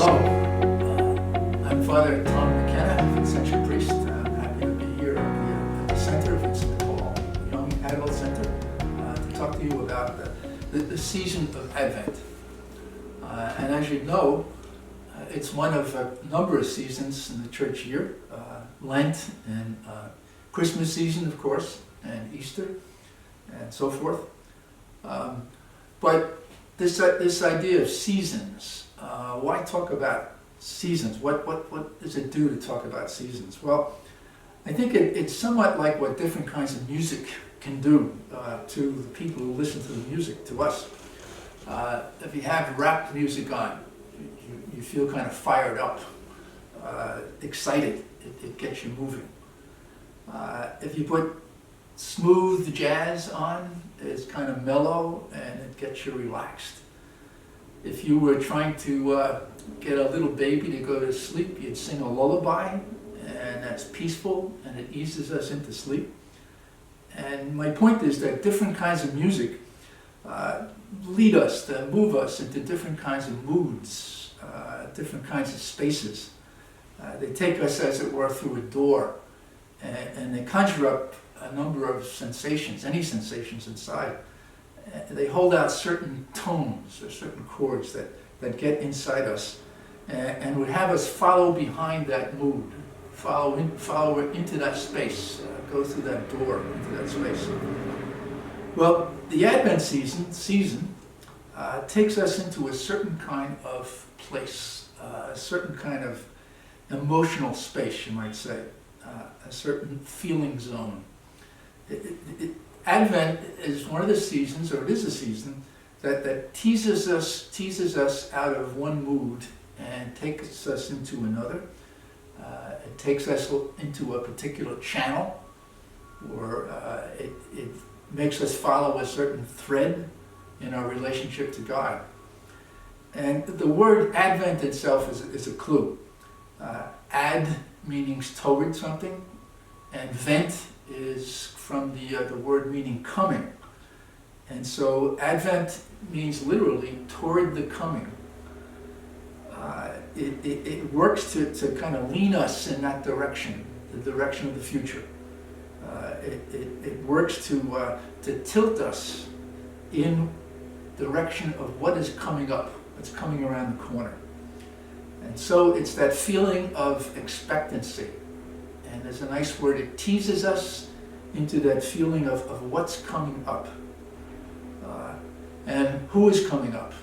Hello, I'm Father Tom McKenna, Vincentian priest. I'm happy to be here at the Center, Vincent Hall, Young Adult Center, to talk to you about the season of Advent. And as you know, it's one of a number of seasons in the church year, Lent and Christmas season, of course, and Easter, and so forth. But this idea of seasons, why talk about seasons? What does it do to talk about seasons? Well, I think it's somewhat like what different kinds of music can do to the people who listen to the music, to us. If you have rap music on, you feel kind of fired up, excited. It gets you moving. If you put smooth jazz on, it's kind of mellow and it gets you relaxed. If you were trying to get a little baby to go to sleep, you'd sing a lullaby, and that's peaceful and it eases us into sleep. And my point is that different kinds of music lead us, to move us into different kinds of moods, different kinds of spaces. They take us, as it were, through a door, and they conjure up a number of sensations, any sensations inside. They hold out certain tones or certain chords that get inside us and would have us follow behind that mood, follow it into that space, go through that door into that space. Well, the Advent season takes us into a certain kind of place, a certain kind of emotional space, you might say, a certain feeling zone. Advent is one of the seasons, or it is a season, that teases us out of one mood and takes us into another. It takes us into a particular channel, or it makes us follow a certain thread in our relationship to God. And the word Advent itself is a clue. Ad meaning toward something, and vent is from the word meaning coming. And so Advent means literally toward the coming. It works to kind of lean us in that direction, the direction of the future. It works to tilt us in the direction of what is coming up, what's coming around the corner. And so it's that feeling of expectancy. And there's a nice word, it teases us into that feeling of what's coming up. And who is coming up?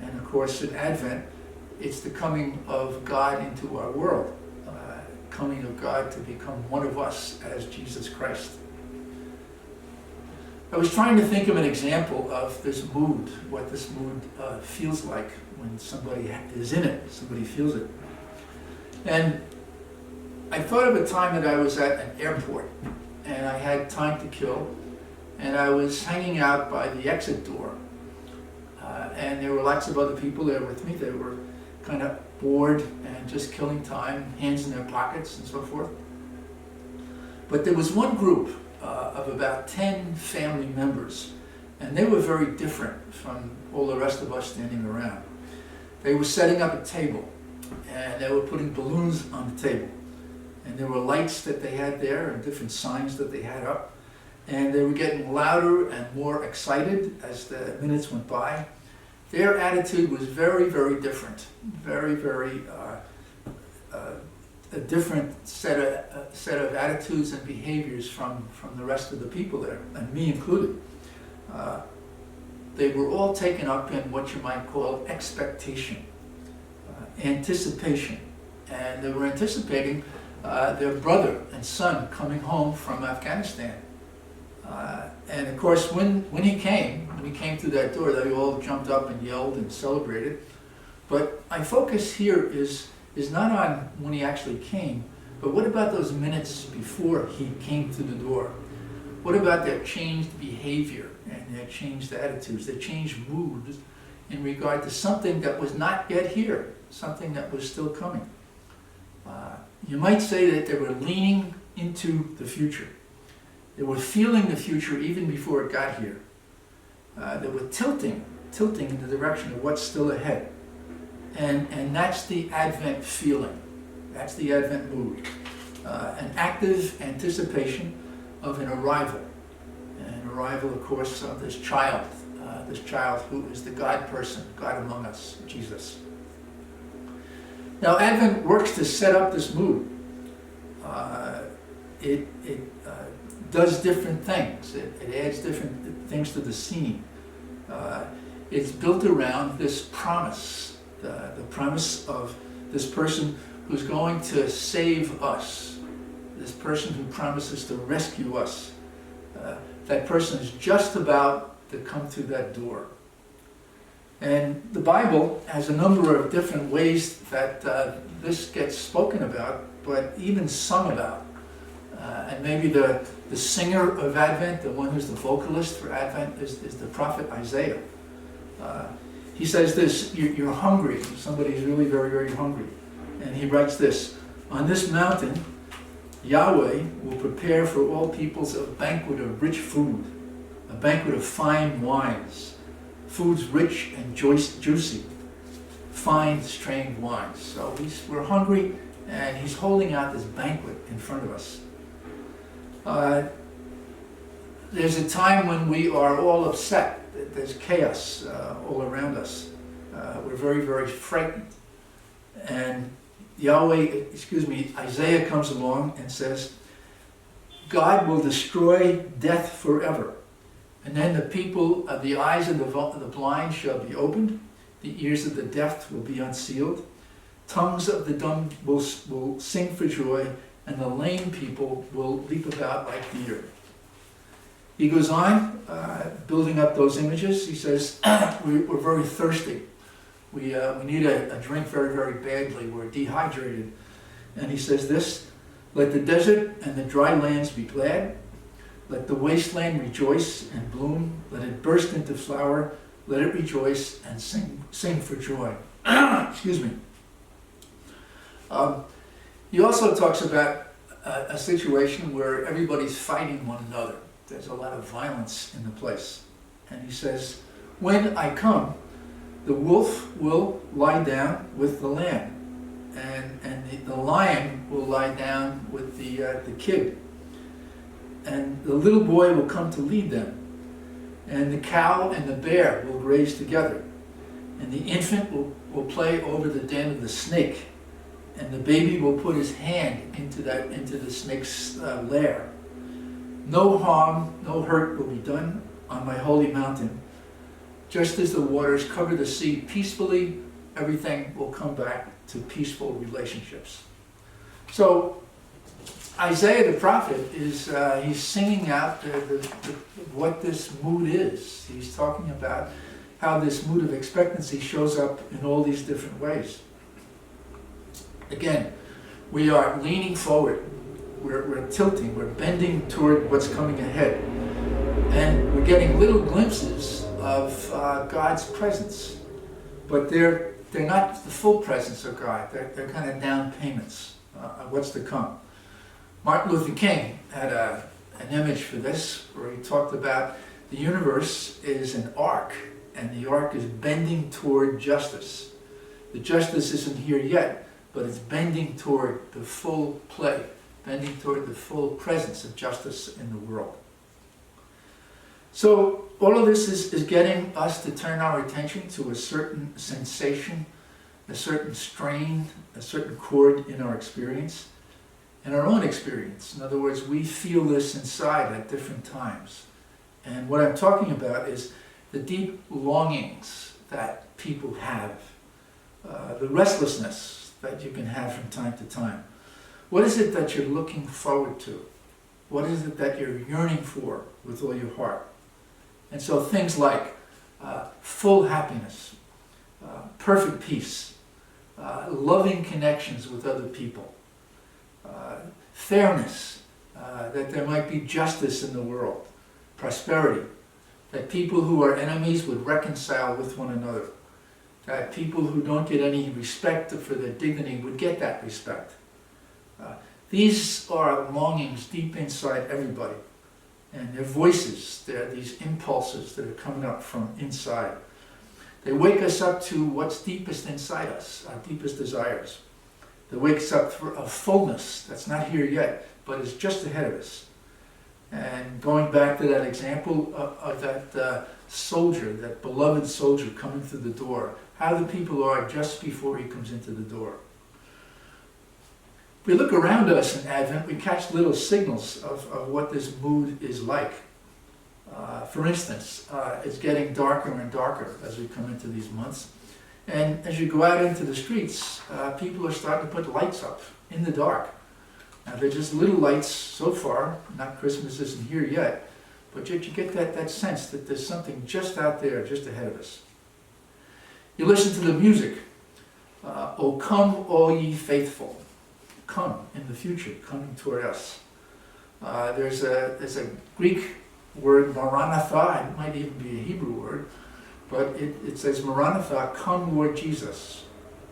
And of course in Advent, it's the coming of God into our world. Coming of God to become one of us as Jesus Christ. I was trying to think of an example of this mood, what this mood feels like when somebody is in it, somebody feels it. And I thought of a time that I was at an airport and I had time to kill, and I was hanging out by the exit door. And there were lots of other people there with me. They were kind of bored and just killing time, hands in their pockets and so forth. But there was one group of about 10 family members, and they were very different from all the rest of us standing around. They were setting up a table, and they were putting balloons on the table. And there were lights that they had there and different signs that they had up. And they were getting louder and more excited as the minutes went by. Their attitude was very, very different. Very, very a different set of attitudes and behaviors from the rest of the people there, and me included. They were all taken up in what you might call expectation, anticipation. And they were anticipating their brother and son coming home from Afghanistan. And of course, when he came through that door, they all jumped up and yelled and celebrated. But my focus here is not on when he actually came, but what about those minutes before he came through the door? What about their changed behavior and their changed attitudes, their changed moods in regard to something that was not yet here, something that was still coming? You might say that they were leaning into the future. They were feeling the future even before it got here. They were tilting in the direction of what's still ahead. And that's the Advent feeling. That's the Advent mood. An active anticipation of an arrival. An arrival, of course, of this child who is the God person, God among us, Jesus. Now, Advent works to set up this mood. It does different things. It adds different things to the scene. It's built around this promise, the promise of this person who's going to save us, this person who promises to rescue us. That person is just about to come through that door. And the Bible has a number of different ways that this gets spoken about, but even sung about. And maybe the singer of Advent, the one who's the vocalist for Advent, is the prophet Isaiah. He says this, you're hungry. Somebody's really very, very hungry. And he writes this, on this mountain, Yahweh will prepare for all peoples a banquet of rich food, a banquet of fine wines, foods rich and juicy, fine strained wines. So we're hungry, and he's holding out this banquet in front of us. There's a time when we are all upset. There's chaos all around us. We're very, very frightened. And Isaiah comes along and says, God will destroy death forever. And then the eyes of the blind shall be opened, the ears of the deaf will be unsealed, tongues of the dumb will sing for joy, and the lame people will leap about like deer. He goes on, building up those images. He says, we're very thirsty. We need a drink very, very badly. We're dehydrated. And he says this, let the desert and the dry lands be glad. Let the wasteland rejoice and bloom. Let it burst into flower. Let it rejoice and sing for joy. Excuse me. He also talks about a situation where everybody's fighting one another. There's a lot of violence in the place. And he says, when I come, the wolf will lie down with the lamb, and the lion will lie down with the kid. And the little boy will come to lead them. And the cow and the bear will graze together. And the infant will play over the den of the snake. And the baby will put his hand into the snake's lair. No harm, no hurt will be done on my holy mountain. Just as the waters cover the sea peacefully, everything will come back to peaceful relationships. So Isaiah the prophet is he's singing out what this mood is. He's talking about how this mood of expectancy shows up in all these different ways. Again, we are leaning forward. We're tilting. We're bending toward what's coming ahead. And we're getting little glimpses of God's presence. But they're not the full presence of God. They're kind of down payments of what's to come. Martin Luther King had an image for this where he talked about the universe is an arc, and the arc is bending toward justice. The justice isn't here yet, but it's bending toward the full play, bending toward the full presence of justice in the world. So all of this is getting us to turn our attention to a certain sensation, a certain strain, a certain chord in our experience, in our own experience. In other words, we feel this inside at different times. And what I'm talking about is the deep longings that people have, the restlessness that you can have from time to time. What is it that you're looking forward to? What is it that you're yearning for with all your heart? And so things like full happiness, perfect peace, loving connections with other people, fairness, that there might be justice in the world, prosperity, that people who are enemies would reconcile with one another, that people who don't get any respect for their dignity would get that respect. These are longings deep inside everybody. And their voices, they're these impulses that are coming up from inside. They wake us up to what's deepest inside us, our deepest desires. They wake us up for a fullness that's not here yet, but is just ahead of us. And going back to that example of that soldier, that beloved soldier coming through the door, how the people are just before he comes into the door. If we look around us in Advent, we catch little signals of what this mood is like. For instance, it's getting darker and darker as we come into these months. And as you go out into the streets, people are starting to put lights up in the dark. Now they're just little lights so far, not Christmas isn't here yet, but yet you get that sense that there's something just out there, just ahead of us. You listen to the music. O come all ye faithful. Come in the future, coming toward us. There's a Greek word, Maranatha, it might even be a Hebrew word, but it says, Maranatha, come Lord Jesus.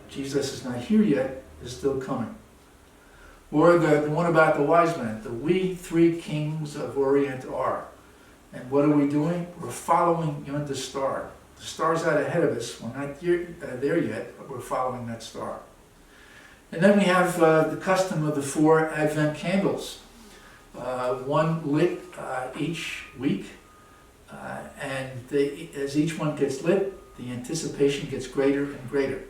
Jesus is not here yet, is still coming. Or the one about the wise men, the we three kings of Orient are. And what are we doing? We're following yonder star. The star's out ahead of us. We're not there yet, but we're following that star. And then we have the custom of the 4 Advent candles. One lit each week, and as each one gets lit, the anticipation gets greater and greater.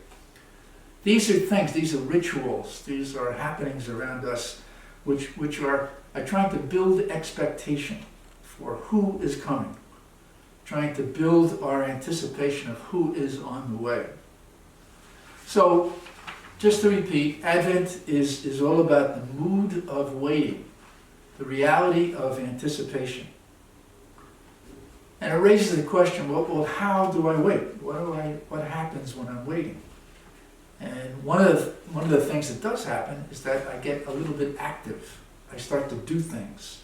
These are things, these are rituals, these are happenings around us which are trying to build expectation for who is coming, trying to build our anticipation of who is on the way. So, just to repeat, Advent is all about the mood of waiting, the reality of anticipation. And it raises the question, well, how do I wait? What happens when I'm waiting? And one of the things that does happen is that I get a little bit active. I start to do things.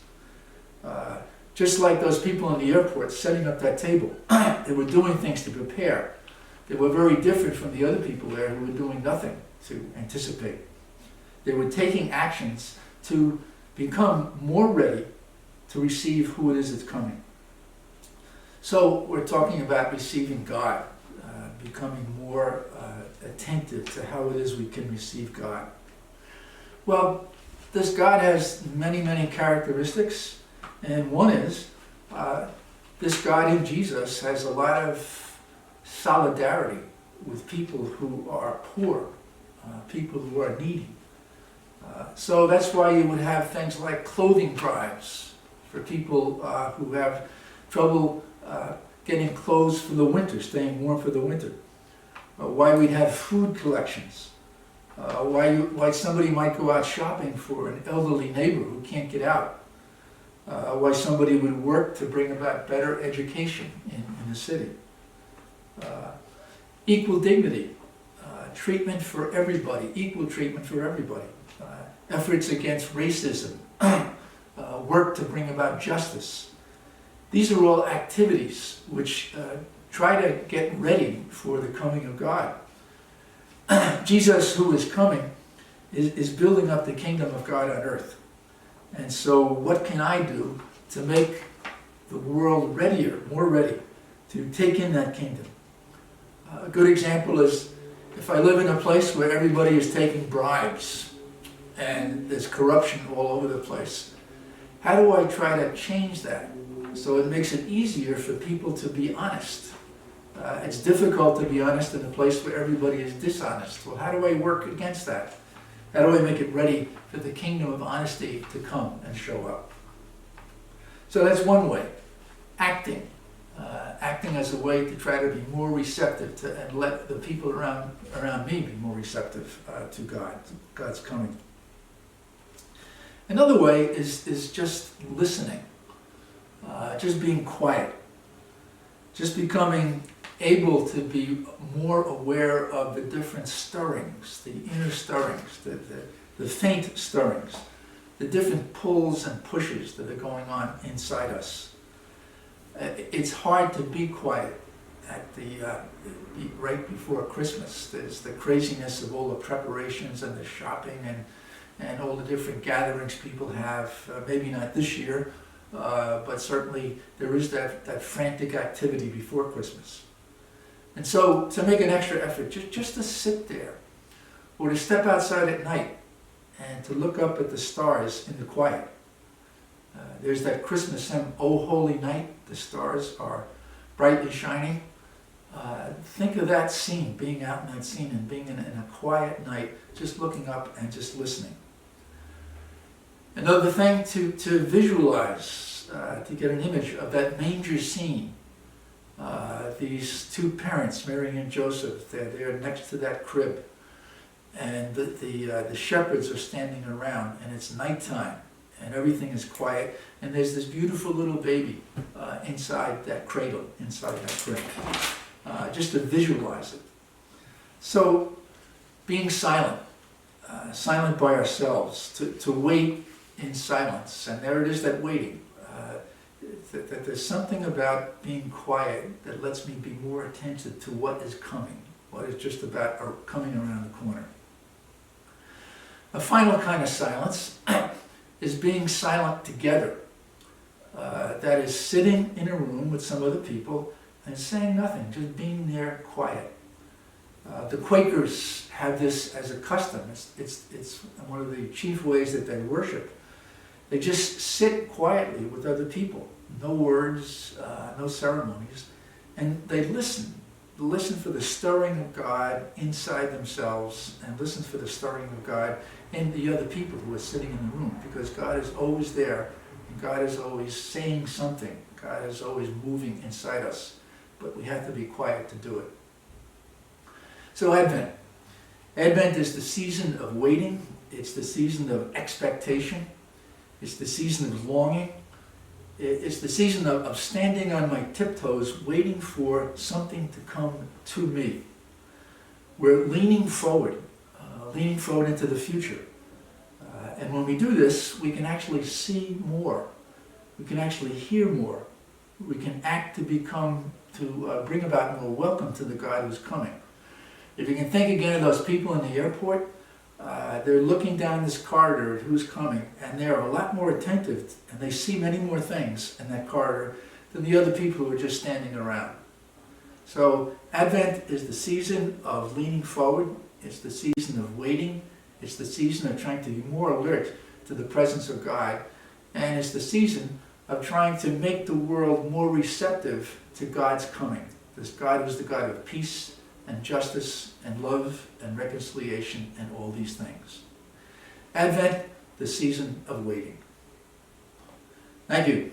Just like those people in the airport setting up that table. They were doing things to prepare. They were very different from the other people there who were doing nothing to anticipate. They were taking actions to become more ready to receive who it is that's coming. So we're talking about receiving God, becoming more attentive to how it is we can receive God. Well, this God has many, many characteristics, and one is this God in Jesus has a lot of solidarity with people who are poor, people who are needy. So that's why you would have things like clothing drives for people who have trouble getting clothes for the winter, staying warm for the winter. Why we'd have food collections. Why somebody might go out shopping for an elderly neighbor who can't get out. Why somebody would work to bring about better education in the city. Equal dignity, treatment for everybody, equal treatment for everybody. Efforts against racism, work to bring about justice. These are all activities which try to get ready for the coming of God. Jesus, who is coming, is building up the kingdom of God on earth. And so what can I do to make the world readier, more ready to take in that kingdom? A good example is if I live in a place where everybody is taking bribes and there's corruption all over the place, how do I try to change that so it makes it easier for people to be honest? It's difficult to be honest in a place where everybody is dishonest. Well, how do I work against that? How do I make it ready for the kingdom of honesty to come and show up? So that's one way, acting. Acting as a way to try to be more receptive to, and let the people around me be more receptive to God's coming. Another way is just listening, just being quiet, just becoming able to be more aware of the different stirrings, the inner stirrings, the faint stirrings, the different pulls and pushes that are going on inside us. It's hard to be quiet at right before Christmas. There's the craziness of all the preparations and the shopping and all the different gatherings people have. Maybe not this year, but certainly there is that frantic activity before Christmas. And so to make an extra effort, just to sit there, or to step outside at night and to look up at the stars in the quiet. There's that Christmas hymn, "O Holy Night," the stars are brightly shining. Think of that scene, being out in that scene and being in a quiet night, just looking up and just listening. Another thing to visualize, to get an image of that manger scene. These two parents, Mary and Joseph, they're there next to that crib. And the shepherds are standing around, and it's nighttime, and everything is quiet, and there's this beautiful little baby inside that cradle, inside that crib. Just to visualize it. So, being silent, silent by ourselves, to wait in silence, and there it is, that waiting. That there's something about being quiet that lets me be more attentive to what is coming, what is just about coming around the corner. A final kind of silence is being silent together. That is sitting in a room with some other people and saying nothing, just being there quiet. The Quakers have this as a custom. It's one of the chief ways that they worship. They just sit quietly with other people. No words, no ceremonies. And they listen. Listen for the stirring of God inside themselves, and listen for the stirring of God in the other people who are sitting in the room, because God is always there, and God is always saying something. God is always moving inside us, but we have to be quiet to do it. So Advent. Advent is the season of waiting. It's the season of expectation. It's the season of longing. It's the season of standing on my tiptoes, waiting for something to come to me. We're leaning forward into the future. And when we do this, we can actually see more. We can actually hear more. We can act to bring about more welcome to the God who's coming. If you can think again of those people in the airport, they're looking down this corridor at who's coming, and they're a lot more attentive, and they see many more things in that corridor than the other people who are just standing around. So Advent is the season of leaning forward. It's the season of waiting. It's the season of trying to be more alert to the presence of God. And it's the season of trying to make the world more receptive to God's coming. This God who's the God of peace and justice and love and reconciliation and all these things. Advent, the season of waiting. Thank you.